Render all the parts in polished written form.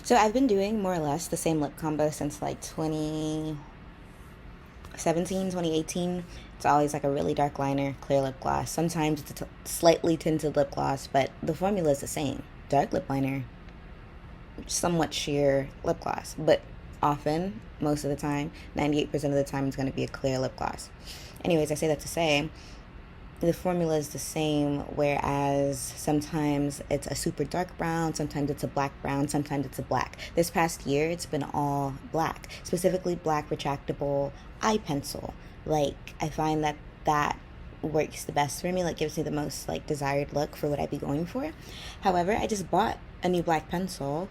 So I've been doing more or less the same lip combo since like 2017, 2018. It's always like a really dark liner, clear lip gloss. Sometimes it's a slightly tinted lip gloss, but the formula is the same. Dark lip liner, somewhat sheer lip gloss, but often, most of the time, 98% of the time, it's going to be a clear lip gloss. Anyways, I say that to say the formula is the same, whereas sometimes it's a super dark brown, sometimes it's a black brown, sometimes it's a black. This past year, it's been all black, specifically black retractable eye pencil. Like, I find that that works the best for me, like gives me the most like desired look for what I'd be going for. However, I just bought a new black pencil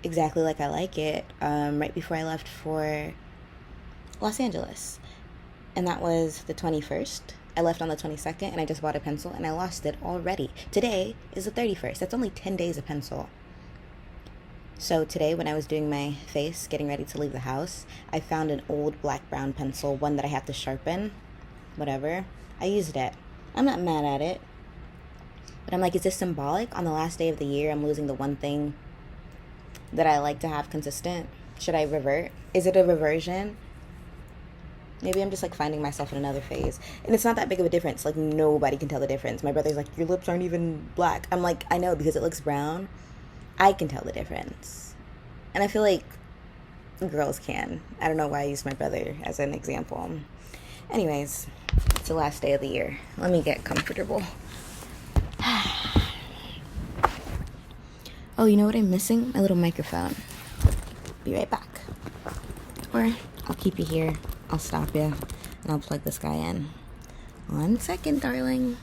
exactly like I like it right before I left for Los Angeles, and that was the 21st. I left on the 22nd and I just bought a pencil and I lost it already. Today is the 31st. That's only 10 days of pencil. So today, when I was doing my face, getting ready to leave the house, I found an old black brown pencil, one that I have to sharpen, whatever. I used it. I'm not mad at it. But I'm like, is this symbolic? On the last day of the year, I'm losing the one thing that I like to have consistent. Should I revert? Is it a reversion? Maybe I'm just like finding myself in another phase. And it's not that big of a difference. Like, nobody can tell the difference. My brother's like, your lips aren't even black. I'm like, I know, because it looks brown. I can tell the difference. And I feel like girls can. I don't know why I used my brother as an example. Anyways, it's the last day of the year. Let me get comfortable. Oh, you know what I'm missing? My little microphone. Be right back. Or I'll keep you here. I'll stop you. And I'll plug this guy in. 1 second, darling.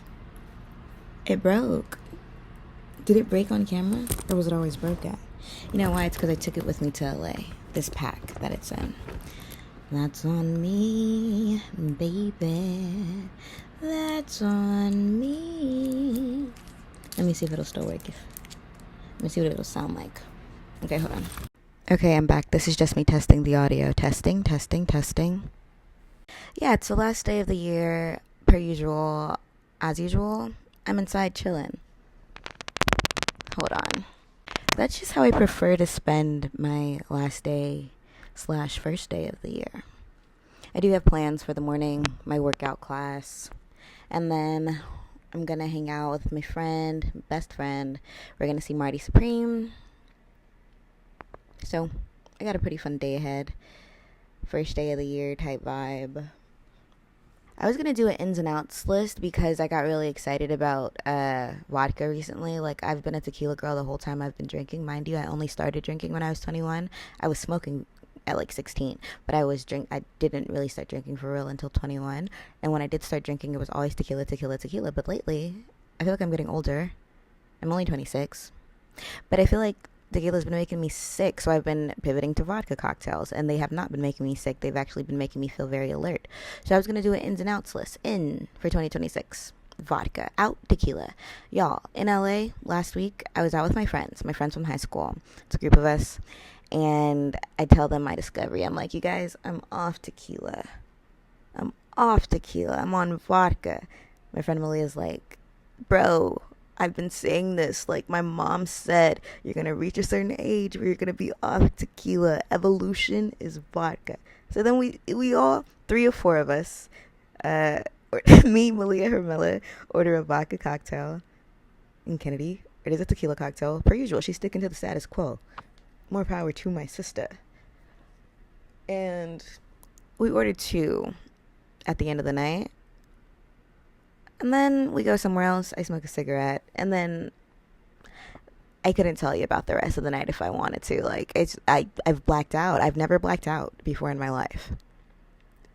It broke. Did it break on camera? Or was it always broken? You know why? It's because I took it with me to LA. This pack that it's in. That's on me, baby. That's on me. Let me see if it'll still work. Let me see what it'll sound like. Okay, hold on. Okay, I'm back. This is just me testing the audio. Testing, testing, testing. Yeah, it's the last day of the year. Per usual. As usual, I'm inside chilling. Hold on. That's just how I prefer to spend my last day / first day of the year. I do have plans for the morning, my workout class, and then I'm gonna hang out with my friend, best friend. We're gonna see Marty Supreme. So I got a pretty fun day ahead. First day of the year type vibe. I was gonna do an ins and outs list because I got really excited about vodka recently. Like, I've been a tequila girl the whole time I've been drinking. Mind you, I only started drinking when I was 21. I was smoking at like 16, but I didn't really start drinking for real until 21. And when I did start drinking, it was always tequila, tequila, tequila. But lately, I feel like I'm getting older. I'm only 26, but I feel like tequila's been making me sick, so I've been pivoting to vodka cocktails, and they have not been making me sick. They've actually been making me feel very alert. So I was going to do an ins and outs list. In for 2026. Vodka. Out, tequila. Y'all, in LA last week, I was out with my friends from high school. It's a group of us, and I tell them my discovery. I'm like, you guys, I'm off tequila. I'm on vodka. My friend Malia's like, bro, I've been saying this. Like, my mom said, you're going to reach a certain age where you're going to be off tequila. Evolution is vodka. So then we all, 3 or 4 of us, me, Malia, Hermela, order a vodka cocktail. And Kennedy, it is a tequila cocktail. Per usual, she's sticking to the status quo. More power to my sister. And we ordered 2 at the end of the night. And then we go somewhere else. I smoke a cigarette. And then I couldn't tell you about the rest of the night if I wanted to. Like, I've blacked out. I've never blacked out before in my life.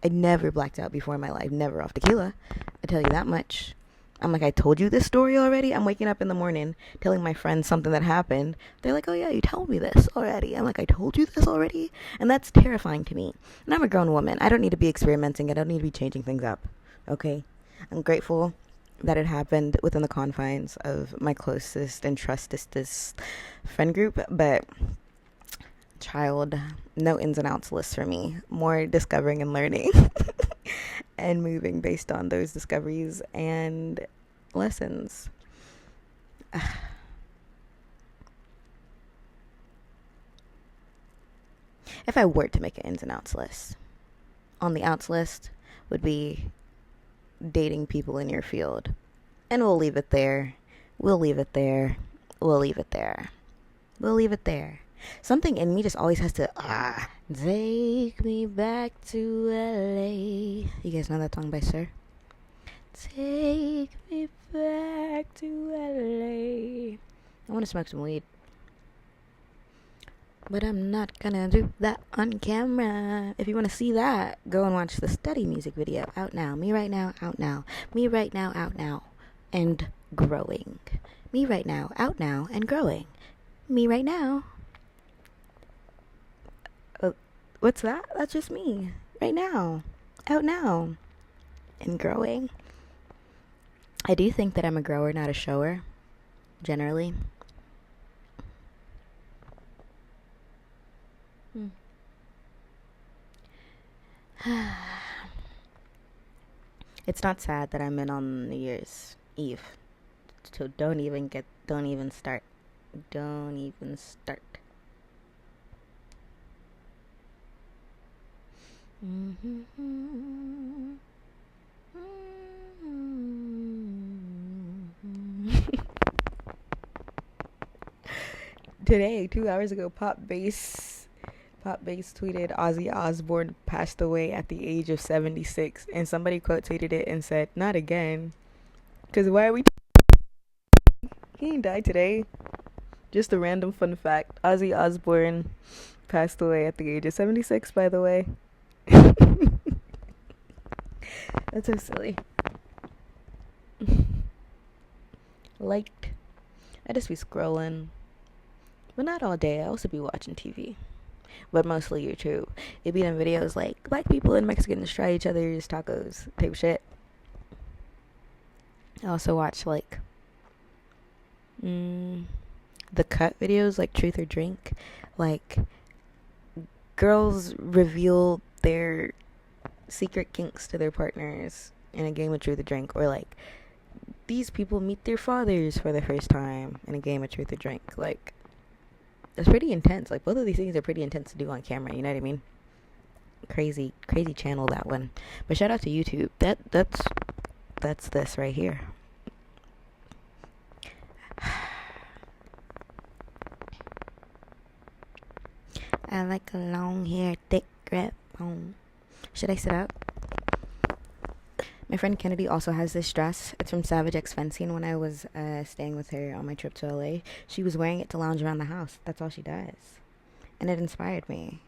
I never blacked out before in my life. Never off tequila. I tell you that much. I'm like, I told you this story already? I'm waking up in the morning telling my friends something that happened. They're like, oh yeah, you told me this already. I'm like, I told you this already? And that's terrifying to me. And I'm a grown woman. I don't need to be experimenting. I don't need to be changing things up. Okay? I'm grateful that it happened within the confines of my closest and trustedest friend group, but child, no ins and outs list for me. More discovering and learning and moving based on those discoveries and lessons. if I were to make an ins and outs list, on the outs list would be dating people in your field. And we'll leave it there. We'll leave it there. We'll leave it there. We'll leave it there. Something in me just always has to, take me back to LA. You guys know that song by Sir? Take me back to LA. I want to smoke some weed. But I'm not gonna do that on camera. If you want to see that, go and watch the Study music video. Out now. Me right now, out now. Me right now, out now. And growing. Me right now, out now, and growing. Me right now. What's that? That's just me. Right now. Out now. And growing. I do think that I'm a grower, not a shower. Generally. It's not sad that I'm in on New Year's Eve. So don't even start. Don't even start. Today, 2 hours ago, Pop Bass tweeted Ozzy Osbourne passed away at the age of 76, and somebody quote tweeted it and said, "Not again." Because why are we? He didn't die today. Just a random fun fact: Ozzy Osbourne passed away at the age of 76. By the way, that's so silly. I just be scrolling, but not all day. I also be watching TV. But mostly YouTube. It'd be in videos like black people and Mexicans try each other's tacos type shit. I also watch like the cut videos, like Truth or Drink. Like girls reveal their secret kinks to their partners in a game of Truth or Drink, or like these people meet their fathers for the first time in a game of Truth or Drink. Like, it's pretty intense. Like, both of these things are pretty intense to do on camera, you know what I mean? Crazy channel, that one. But shout out to YouTube. That's this right here. I like a long hair, thick grip bone. Should I sit up? My friend Kennedy also has this dress. It's from Savage X Fencing. When I was staying with her on my trip to LA, she was wearing it to lounge around the house. That's all she does. And it inspired me.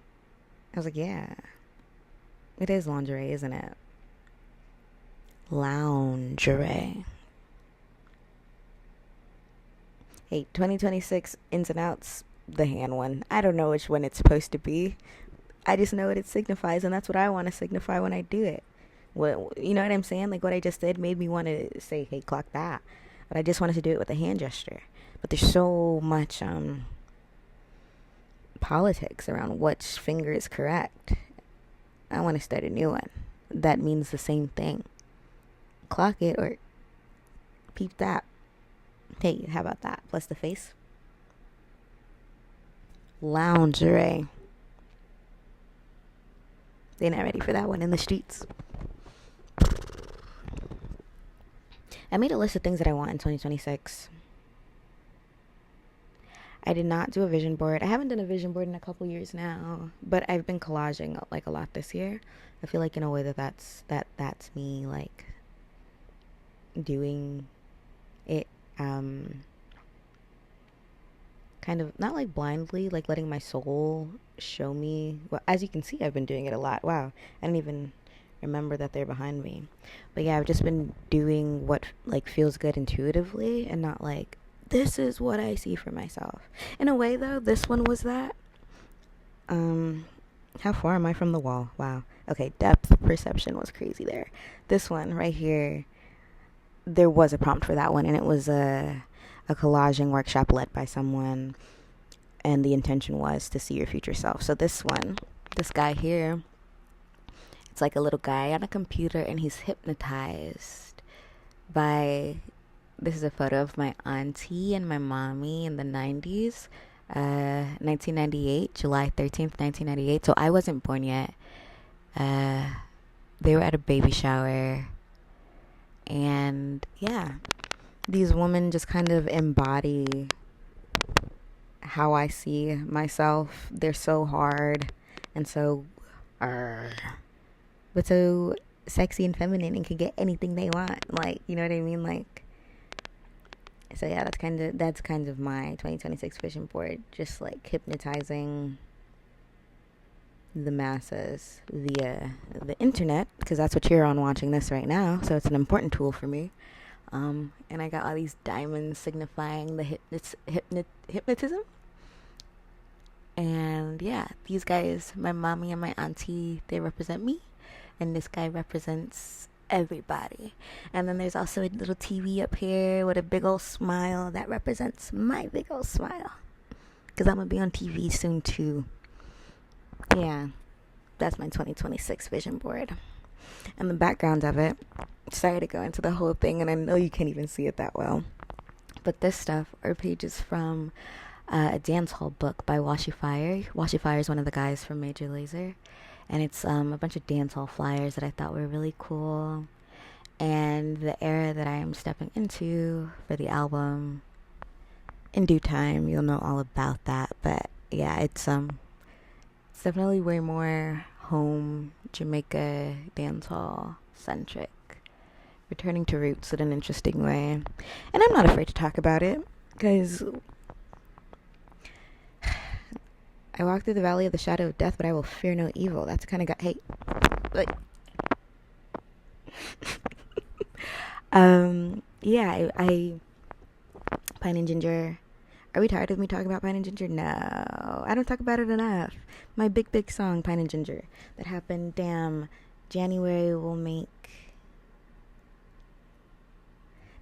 I was like, yeah. It is lingerie, isn't it? Loungerie. Hey, 2026 ins and outs, the hand one. I don't know which one it's supposed to be. I just know what it signifies, and that's what I want to signify when I do it. What, you know what I'm saying? Like, what I just did made me want to say, hey, clock that. But I just wanted to do it with a hand gesture. But there's so much politics around which finger is correct. I want to start a new one that means the same thing. Clock it or peep that. Hey, how about that? Plus the face. Loungerie. They're not ready for that one in the streets. I made a list of things that I want in 2026. I did not do a vision board. I haven't done a vision board in a couple years now, but I've been collaging like a lot this year. I feel like in a way that's me like doing it kind of not like blindly, like letting my soul show me. Well, as you can see, I've been doing it a lot. Wow, I didn't even remember that they're behind me. But yeah, I've just been doing what like feels good intuitively, and not like this is what I see for myself. In a way though, this one was that. How far am I from the wall? Wow. Okay, depth perception was crazy there. This one right here, there was a prompt for that one, and it was a collaging workshop led by someone, and the intention was to see your future self. So this guy here, it's like a little guy on a computer, and he's hypnotized by, this is a photo of my auntie and my mommy in the 90s. 1998, July 13th, 1998. So I wasn't born yet. They were at a baby shower. And yeah, these women just kind of embody how I see myself. They're so hard and so, but so sexy and feminine and can get anything they want. Like, you know what I mean? Like, so yeah, that's kind of my 2026 vision board. Just like hypnotizing the masses via the internet, because that's what you're on watching this right now. So it's an important tool for me. And I got all these diamonds signifying the hypnotism. And yeah, these guys, my mommy and my auntie, they represent me. And this guy represents everybody. And then there's also a little TV up here with a big old smile that represents my big old smile. Because I'm going to be on TV soon too. Yeah, that's my 2026 vision board. And the background of it, sorry to go into the whole thing, and I know you can't even see it that well, but this stuff are pages from a dance hall book by Washi Fire. Washi Fire is one of the guys from Major Lazer, and it's a bunch of dance hall flyers that I thought were really cool. And the era that I am stepping into for the album, in due time, you'll know all about that. But yeah, it's definitely way more home Jamaica dancehall centric, returning to roots in an interesting way. And I'm not afraid to talk about it, because I walk through the valley of the shadow of death, but I will fear no evil. That's the kind of guy. Hey, like, yeah, I Pine and Ginger. Are we tired of me talking about Pine and Ginger? No, I don't talk about it enough. My big song, Pine and Ginger, that happened, January will make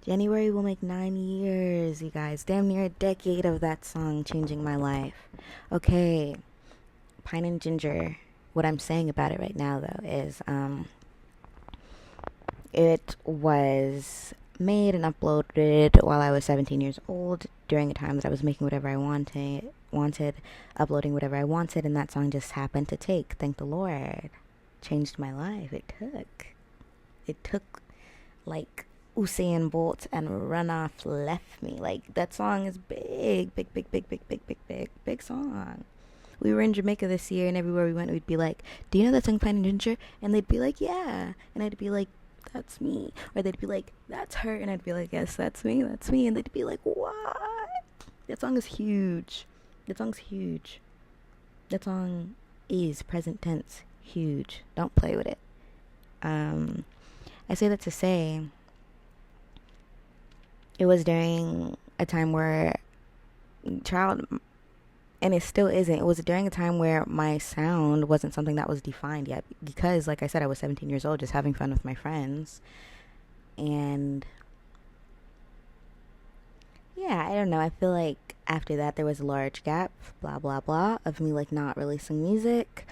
9 years, you guys. Damn near a decade of that song changing my life. Okay, Pine and Ginger. What I'm saying about it right now, though, is it was made and uploaded while I was 17 years old, during a time that I was making whatever I wanted, uploading whatever I wanted, and that song just happened to take. Thank the Lord. Changed my life. It took like Usain Bolt and Runoff left me. Like, that song is big song. We were in Jamaica this year, and everywhere we went, we'd be like, do you know that song Pine and Ginger? And they'd be like, yeah. And I'd be like, that's me. Or they'd be like, that's her. And I'd be like, yes, that's me. And they'd be like, what? That song is huge. That song is present tense huge. Don't play with it. I say that to say, it was during a time where and it still isn't. It was during a time where my sound wasn't something that was defined yet, because, like I said, I was 17 years old, just having fun with my friends. And yeah, I don't know. I feel like after that there was a large gap, blah blah blah, of me like not releasing music.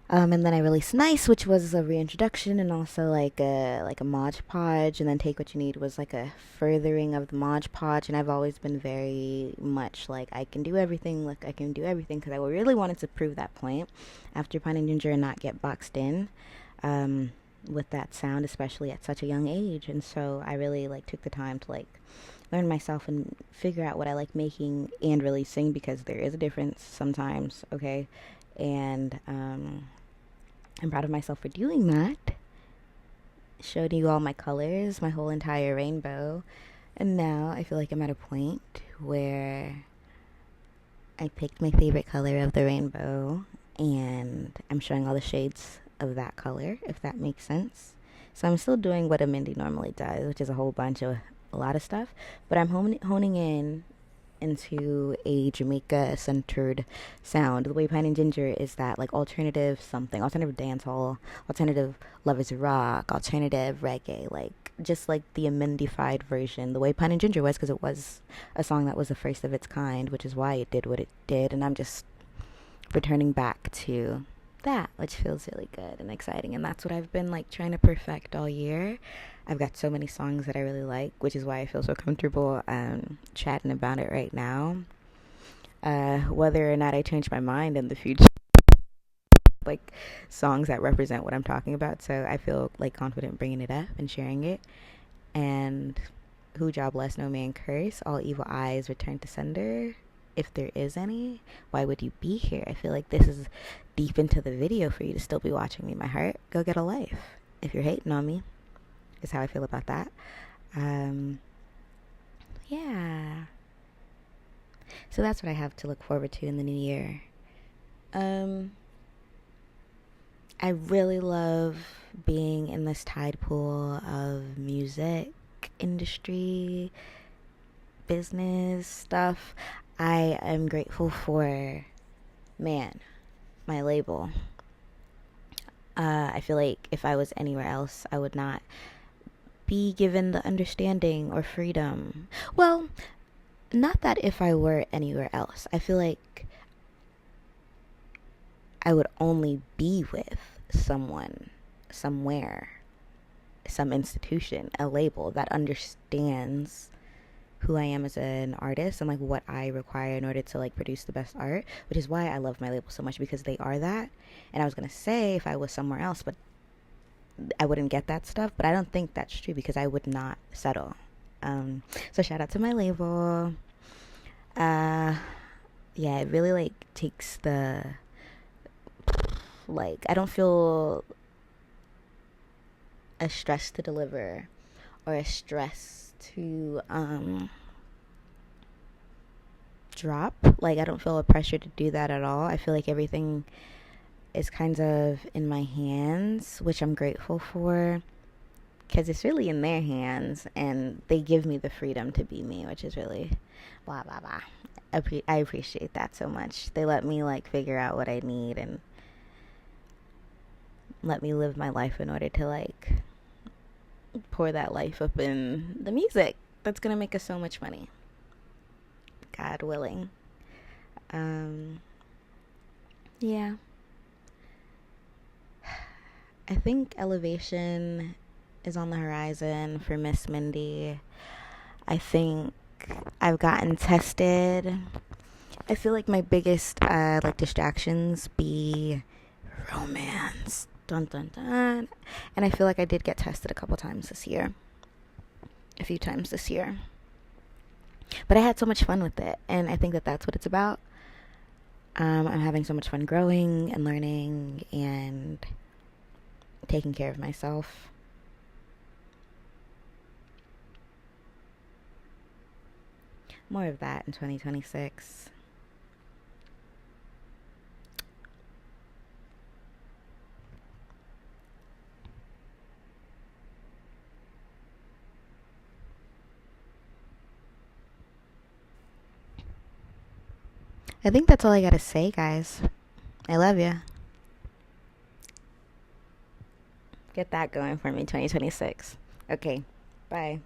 And then I released Nice, which was a reintroduction, and also like a Mod Podge, and then Take What You Need was like a furthering of the Mod Podge. And I've always been very much like, I can do everything, because I really wanted to prove that point after Pine and Ginger and not get boxed in with that sound, especially at such a young age. And so I really like took the time to like learn myself and figure out what I like making and releasing, because there is a difference sometimes, okay? And I'm proud of myself for doing that. Showed you all my colors, my whole entire rainbow. And now I feel like I'm at a point where I picked my favorite color of the rainbow, and I'm showing all the shades of that color, if that makes sense. So I'm still doing what a Mindy normally does, which is a lot of stuff, but I'm honing in into a Jamaica-centered sound. The way Pine and Ginger is that like alternative dancehall, alternative lovers rock, alternative reggae, like just like the amendified version. The way Pine and Ginger was, because it was a song that was the first of its kind, which is why it did what it did. And I'm just returning back to that, which feels really good and exciting. And that's what I've been like trying to perfect all year. I've got so many songs that I really like, which is why I feel so comfortable chatting about it right now. Whether or not I change my mind in the future, like songs that represent what I'm talking about. So I feel like confident bringing it up and sharing it. And who job bless no man curse, all evil eyes return to sender. If there is any, why would you be here? I feel like this is deep into the video for you to still be watching me. My heart, go get a life. If you're hating on me, is how I feel about that. Yeah. So that's what I have to look forward to in the new year. I really love being in this tide pool of music industry, business stuff. I am grateful for, man, my label. I feel like if I was anywhere else, I would not be given the understanding or freedom. Well, not that if I were anywhere else. I feel like I would only be with someone, somewhere, some institution, a label that understands who I am as an artist and like what I require in order to like produce the best art, which is why I love my label so much, because they are that. And I was gonna say if I was somewhere else, but I wouldn't get that stuff, but I don't think that's true because I would not settle. So shout out to my label. Yeah, it really like takes the, like, I don't feel a stress to deliver or a stress to drop. Like, I don't feel a pressure to do that at all. I feel like everything is kind of in my hands, which I'm grateful for, because it's really in their hands and they give me the freedom to be me, which is really blah blah blah. I appreciate that so much. They let me like figure out what I need and let me live my life in order to like pour that life up in the music that's gonna make us so much money, God willing. Yeah, I think elevation is on the horizon for Miss Mindy. I think I've gotten tested. I feel like my biggest like distractions be romance. Dun dun dun. And I feel like I did get tested a couple times this year. A few times this year. But I had so much fun with it, and I think that that's what it's about. I'm having so much fun growing and learning and taking care of myself. More of that in 2026. I think that's all I gotta say, guys. I love you. Get that going for me, 2026. Okay, bye.